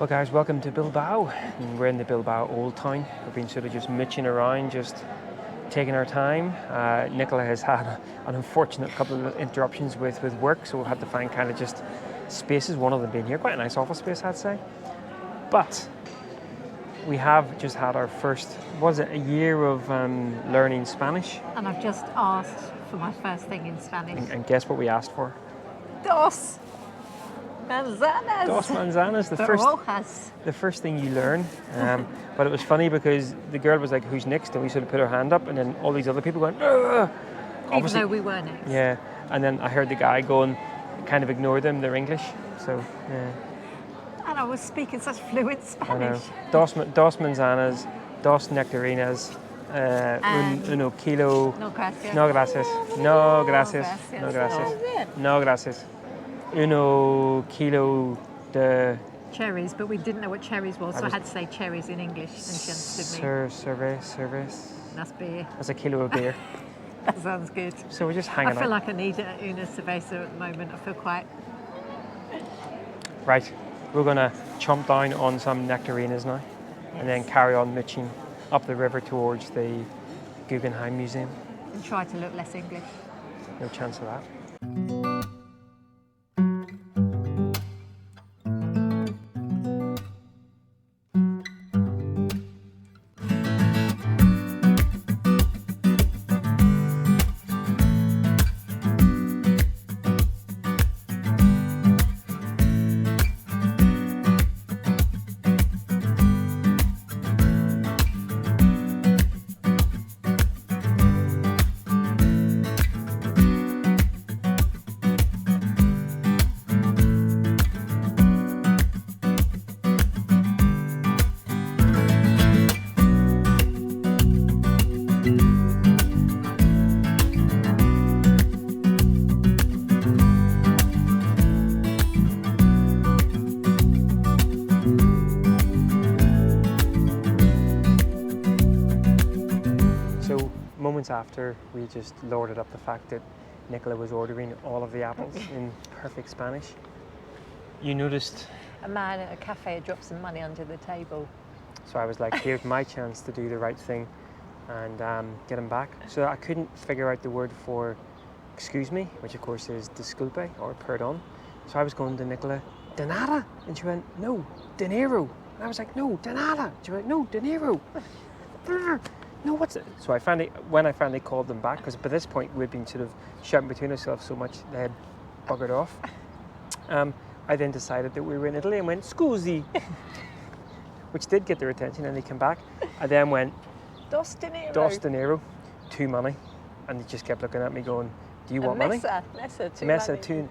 Well guys, welcome to Bilbao. And we're in the Bilbao Old Town. We've been sort of just mooching around, just taking our time. Nicola has had an unfortunate couple of interruptions with work, so we've had to find kind of just spaces, one of them being here. Quite a nice office space, I'd say. But we have just had our first, was it a year of learning Spanish? And I've just asked for my first thing in Spanish. And guess what we asked for? Dos manzanas. Dos manzanas, the first thing you learn. But it was funny because the girl was like, "Who's next?" And we sort of put our hand up, and then all these other people went, "Ugh!" Even though we were next. Yeah, and then I heard the guy going, kind of ignore them, they're English. So, yeah. And I was speaking such fluent Spanish. Dos manzanas, dos nectarinas, uno kilo. No gracias. No gracias. No gracias. No gracias. No gracias. Uno kilo de cherries, but we didn't know what cherries was, so I had to say cherries in English, and she understood me. Service. That's beer. That's a kilo of beer. That sounds good. So we're just hanging out. I feel like I need una cerveza at the moment. I feel quite... Right, we're going to chomp down on some nectarinas now, and then carry on mooching up the river towards the Guggenheim Museum. And try to look less English. No chance of that. Moments after, we just lorded up the fact that Nicola was ordering all of the apples in perfect Spanish. You noticed... A man at a cafe had dropped some money under the table. So I was like, here's my chance to do the right thing and get him back. So I couldn't figure out the word for excuse me, which of course is disculpe or perdon. So I was going to Nicola, de nada? And she went, no, dinero. And I was like, no, de nada. She went, no, dinero. No, what's it? So when I finally called them back, because by this point we'd been sort of shouting between ourselves so much they had buggered off. I then decided that we were in Italy and went, scusi, which did get their attention, and they came back. I then went, dos dinero. Dos dinero, two money. And they just kept looking at me going, do you want money? Mesa, two.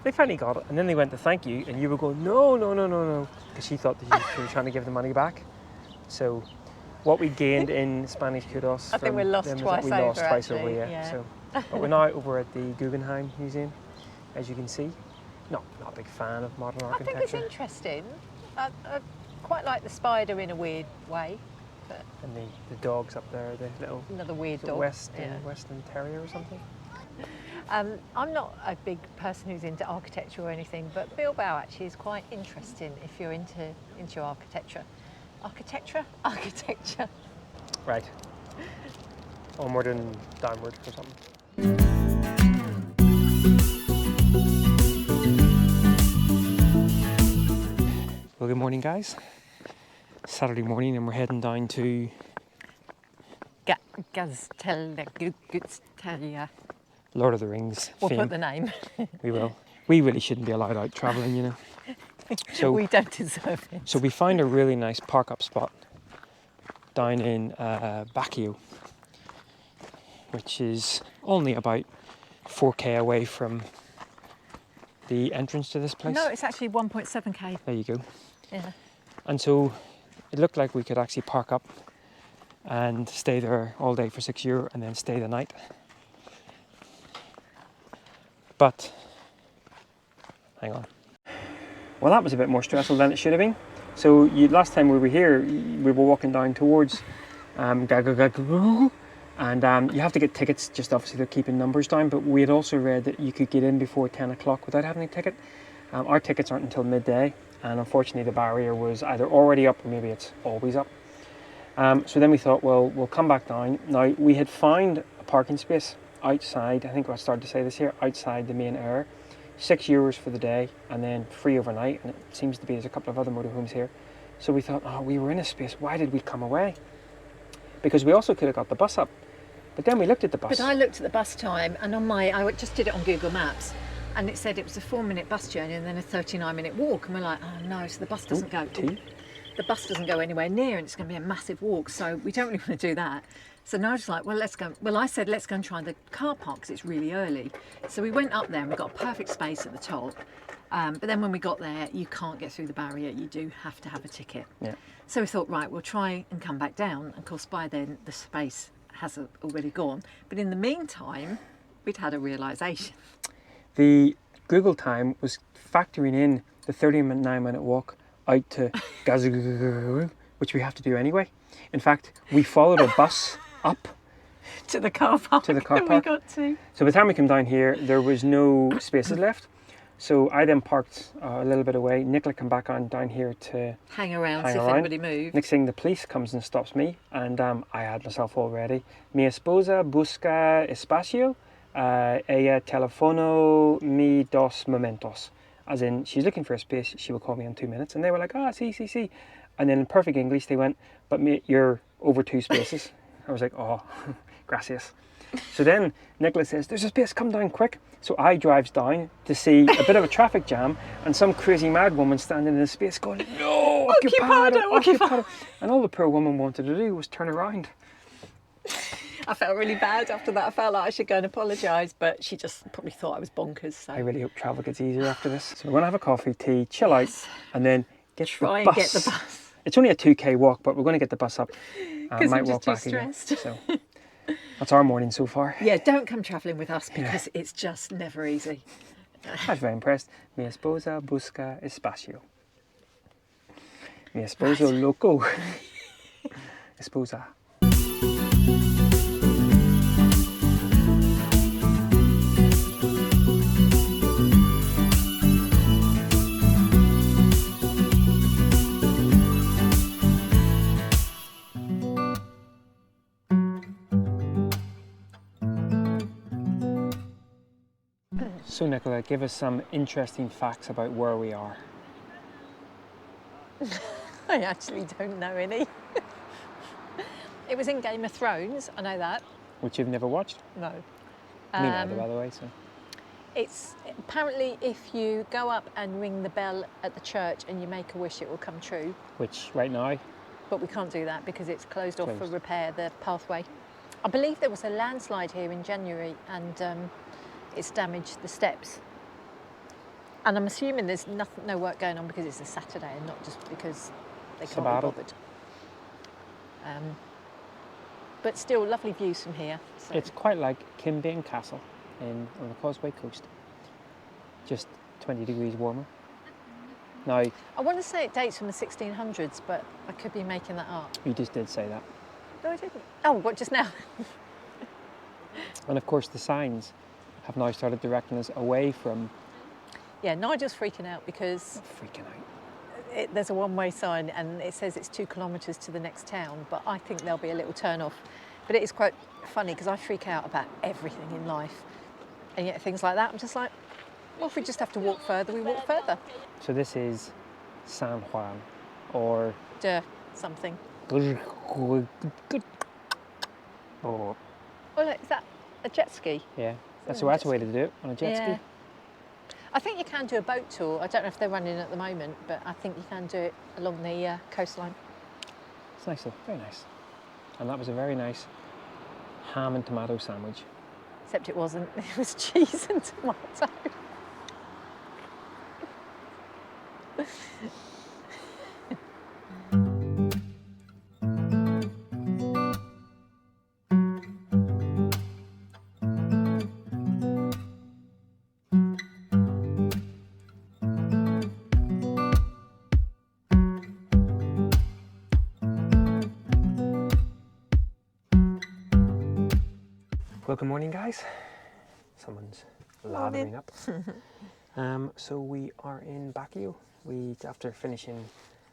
They finally got it. And then they went to thank you, and you were going, no. Because she thought that you were trying to give the money back. So... what we gained in Spanish kudos I think we lost twice over, yeah. So, but we're now over at the Guggenheim Museum, as you can see. Not a big fan of modern architecture. I think it's interesting. I quite like the spider in a weird way. But and the dogs up there, the little... Another weird dog. Western Terrier or something. I'm not a big person who's into architecture or anything, but Bilbao actually is quite interesting if you're into architecture. Architecture. Right. Onward and downward or something. Well, good morning, guys. Saturday morning, and we're heading down to Gaztelugatxe. Lord of the Rings. We'll fame. put the name. We will. We really shouldn't be allowed out travelling, you know. So we don't deserve it. So we found a really nice park-up spot down in Baqio, which is only about 4k away from the entrance to this place. No, it's actually 1.7k. There you go. Yeah. And so it looked like we could actually park up and stay there all day for €6 and then stay the night. But, hang on. Well, that was a bit more stressful than it should have been. So last time we were here, we were walking down towards and you have to get tickets, just obviously they're keeping numbers down, but we had also read that you could get in before 10 o'clock without having a ticket. Our tickets aren't until midday, and unfortunately the barrier was either already up or maybe it's always up. So then we thought, well, we'll come back down. Now, we had found a parking space outside, I think I started to say this here, outside the main area. €6 for the day and then free overnight, and it seems to be there's a couple of other motorhomes here. So we thought, oh, we were in a space, why did we come away? Because we also could have got the bus up. But then we looked at the bus. But I looked at the bus time, and I just did it on Google Maps, and it said it was a 4-minute bus journey and then a 39-minute walk, and we're like, oh no, so the bus doesn't go. The bus doesn't go anywhere near, and it's going to be a massive walk, so we don't really want to do that. So Nigel's like, well, let's go. Well, I said, let's go and try the car park because it's really early. So we went up there and we got a perfect space at the top. But then when we got there, you can't get through the barrier. You do have to have a ticket. Yeah. So we thought, right, we'll try and come back down. Of course, by then the space has already gone. But in the meantime, we'd had a realisation. The Google time was factoring in the 39-minute walk out to Gaztelugatxe, which we have to do anyway. In fact, we followed a bus up to the car park. To the car that park. We got to. So by the time we came down here, there was no spaces left. So I then parked a little bit away. Nicola came back on down here to hang around, see if anybody moved. Next thing, the police comes and stops me, and I had myself all ready. Mi esposa busca espacio. Ella telefono mi dos momentos. As in, she's looking for a space, she will call me in 2 minutes. And they were like, sí. And then in perfect English, they went, but mate, you're over 2 spaces. I was like, oh, gracias. So then Nicola says, there's a space, come down quick. So I drives down to see a bit of a traffic jam and some crazy mad woman standing in the space going, no, occupado. And all the poor woman wanted to do was turn around. I felt really bad after that. I felt like I should go and apologise, but she just probably thought I was bonkers. So. I really hope travel gets easier after this. So we're going to have a coffee, tea, chill out, and then get the bus. It's only a 2K walk, but we're going to get the bus up. Because might I'm just walk too back stressed. Again. So that's our morning so far. Yeah, don't come travelling with us because it's just never easy. I was very impressed. Mi esposa busca espacio. Mi esposo loco. Esposa. So Nicola, give us some interesting facts about where we are. I actually don't know any. It was in Game of Thrones, I know that. Which you've never watched? No. Me neither, by the way. So. It's apparently if you go up and ring the bell at the church and you make a wish, it will come true. Which right now? But we can't do that because it's closed off for repair, the pathway. I believe there was a landslide here in January and it's damaged the steps. And I'm assuming there's no work going on because it's a Saturday and not just because they can't be bothered. But still, lovely views from here. So. It's quite like Kimbean Castle on the Causeway Coast. Just 20 degrees warmer. Now, I want to say it dates from the 1600s, but I could be making that up. You just did say that. No, I didn't. Oh, what, just now? And of course, the signs have now started directing us away from... Yeah, Nigel's freaking out because... Freaking out. There's a one-way sign and it says it's 2 kilometres to the next town, but I think there'll be a little turn-off. But it is quite funny because I freak out about everything in life. And yet things like that, I'm just like, well, if we just have to walk further, we walk further. So this is San Juan, or... something. Oh. Oh, look, is that a jet ski? Yeah, that's a way to do it, on a jet ski. I think you can do a boat tour. I don't know if they're running at the moment, but I think you can do it along the coastline. It's nice though, very nice. And that was a very nice ham and tomato sandwich. Except it wasn't, it was cheese and tomato. Well, good morning, guys. Someone's lathering up. So we are in Baqio, After finishing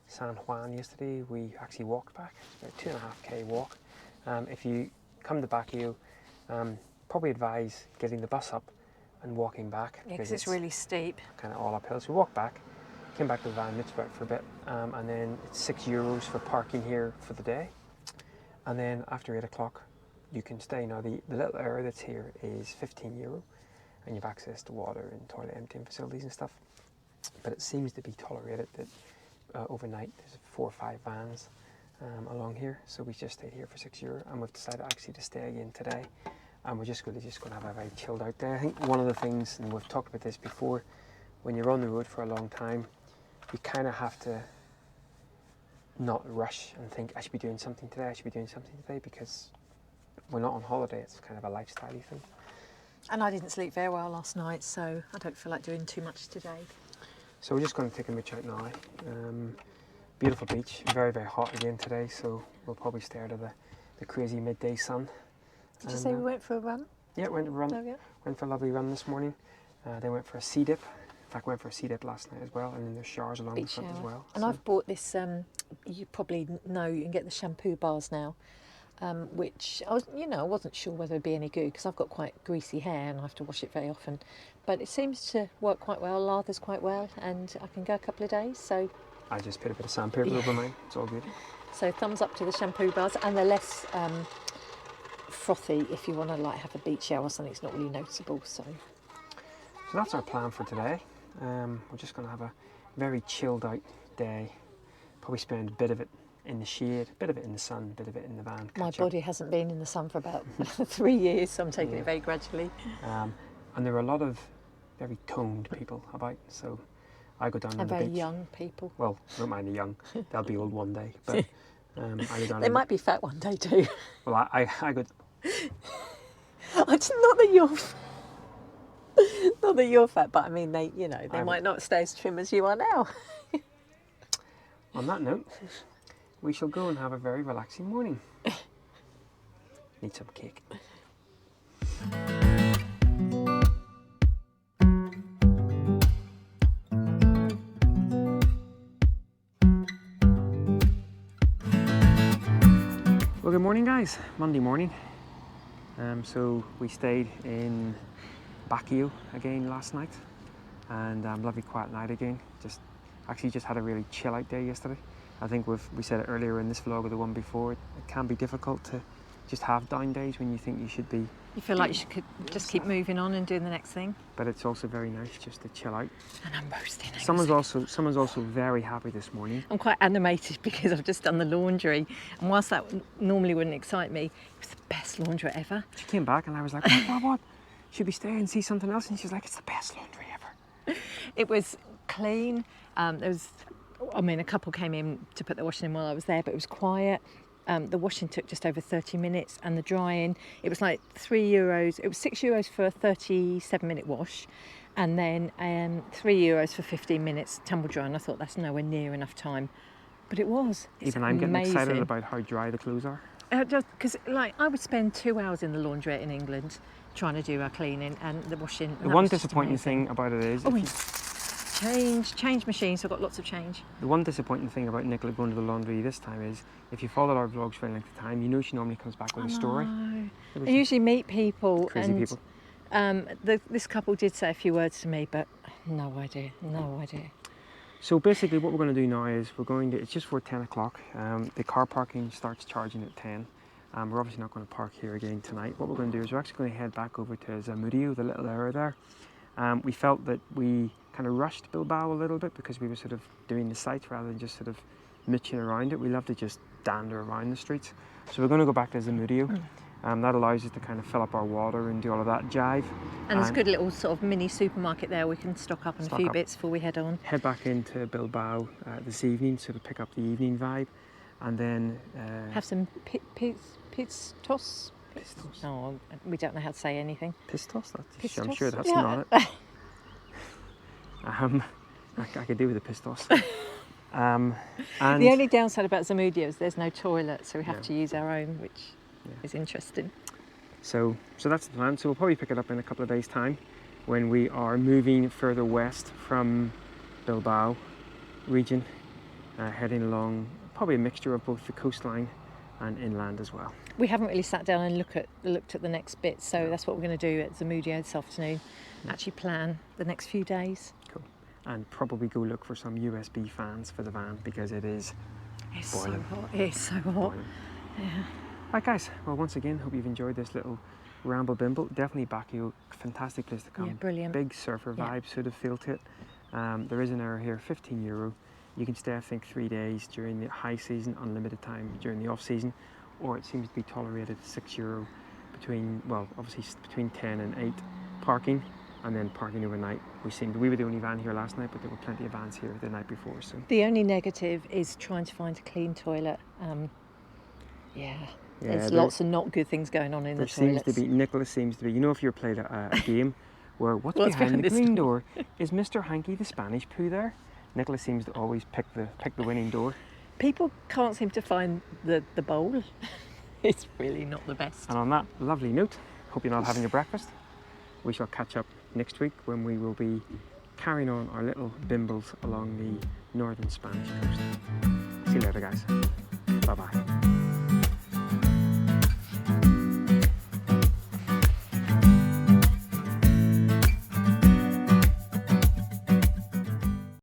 San Juan yesterday, we actually walked back. It's about 2.5k walk. If you come to Baqio, probably advise getting the bus up and walking back. Yeah, because it's really steep. Kind of all uphill. So we walked back, came back to the van, mitched about for a bit, and then it's €6 for parking here for the day. And then after 8 o'clock, you can stay. Now the little area that's here is €15, and you've access to water and toilet emptying facilities and stuff. But it seems to be tolerated that overnight there's 4 or 5 vans along here. So we just stayed here for €6, and we've decided actually to stay again today. And we're just going to have a very chilled out day. I think one of the things, and we've talked about this before, when you're on the road for a long time, you kind of have to not rush and think, I should be doing something today, because we're not on holiday. It's kind of a lifestyle-y thing. And I didn't sleep very well last night, so I don't feel like doing too much today. So we're just going to take a mooch out now. Beautiful beach, very, very hot again today, so we'll probably stay out of the crazy midday sun. Did you say we went for a run? Yeah, went for a run. Oh, yeah. Went for a lovely run this morning. Then went for a sea dip. In fact, went for a sea dip last night as well, and then there's showers along the front as well. And so I've bought this, you probably know, you can get the shampoo bars now, which I wasn't sure whether it'd be any good because I've got quite greasy hair and I have to wash it very often. But it seems to work quite well, lathers quite well, and I can go a couple of days. So I just put a bit of sandpaper over mine. It's all good. So thumbs up to the shampoo bars, and they're less frothy if you want to have a beach shower or something. It's not really noticeable. So that's our plan for today. We're just going to have a very chilled out day. Probably spend a bit of it in the shade, a bit of it in the sun, a bit of it in the van. My body hasn't been in the sun for about 3 years, so I'm taking it very gradually. And there are a lot of very toned people about, so I go down on the beach. And very young people. Well, I don't mind the young. They'll be old one day, but I go down. They might be fat one day too. Well, I go. It's not that you're fat, but I mean they might not stay as trim as you are now. On that note, we shall go and have a very relaxing morning. Need some cake. Well, good morning, guys. Monday morning. So we stayed in Baqio again last night, and lovely quiet night again. Just had a really chill out day yesterday. I think we said it earlier in this vlog or the one before. It can be difficult to just have down days when you think you should be. You feel like you should just keep moving on and doing the next thing. But it's also very nice just to chill out. And I'm roasting. Someone's also very happy this morning. I'm quite animated because I've just done the laundry, and whilst that normally wouldn't excite me, it was the best laundry ever. She came back and I was like, what? Should we stay and see something else? And she's like, it's the best laundry ever. It was clean. A couple came in to put the washing in while I was there, but it was quiet. The washing took just over 30 minutes, and the drying, it was like €3. It was €6 for a 37-minute wash, and then €3 for 15 minutes tumble dry. And I thought that's nowhere near enough time, but it was. Even I'm getting excited about how dry the clothes are. Just because, I would spend 2 hours in the laundrette in England trying to do our cleaning and the washing. The one disappointing thing about it is. Change machines, so I've got lots of change. The one disappointing thing about Nicola going to the laundry this time is, if you followed our vlogs for any length of time, you know she normally comes back with a story. I usually meet people. Crazy people. This couple did say a few words to me, but no idea. So basically what we're going to do now is it's just for 10 o'clock. The car parking starts charging at 10. We're obviously not going to park here again tonight. What we're going to do is we're actually going to head back over to Zamudio, the little area there. We felt that we kind of rushed Bilbao a little bit because we were sort of doing the sights rather than just sort of mooching around it. We love to just dander around the streets. So we're going to go back to Zamudio. That allows us to kind of fill up our water and do all of that jive. And there's a good little sort of mini supermarket there. We can stock up on a few bits before we head on. Head back into Bilbao this evening, sort of pick up the evening vibe, and then have some pistos. Oh, we don't know how to say anything. Pistos? Pistos? I'm sure that's not it. I could do with the pistos. And the only downside about Zamudio is there's no toilet, so we have to use our own, which is interesting. So that's the plan. So we'll probably pick it up in a couple of days' time when we are moving further west from Bilbao region, heading along probably a mixture of both the coastline and inland as well. We haven't really sat down and looked at the next bit, so that's what we're going to do at Zamudio this afternoon. Actually plan the next few days. Cool. And probably go look for some USB fans for the van because it is boiling. So hot. It is so hot. Boiling. Yeah. Right guys, well once again, hope you've enjoyed this little ramble bimble. Definitely Baqio, fantastic place to come. Yeah, brilliant. Big surfer vibe sort of feel to it. There is an hour here, €15. You can stay I think 3 days during the high season, unlimited time during the off season, or it seems to be tolerated €6 between, well obviously between 10 and 8 parking, and then parking overnight. We were the only van here last night, but there were plenty of vans here the night before. So the only negative is trying to find a clean toilet. There's lots of not good things going on in the toilets. Nicola seems to be, you know, if you're playing a game where what's behind the green door? Is Mr. Hanky the Spanish poo there? Nicola seems to always pick the winning door. People can't seem to find the bowl. It's really not the best. And on that lovely note, hope you're not having your breakfast. We shall catch up next week when we will be carrying on our little bimbles along the northern Spanish coast. See you later guys. Bye bye.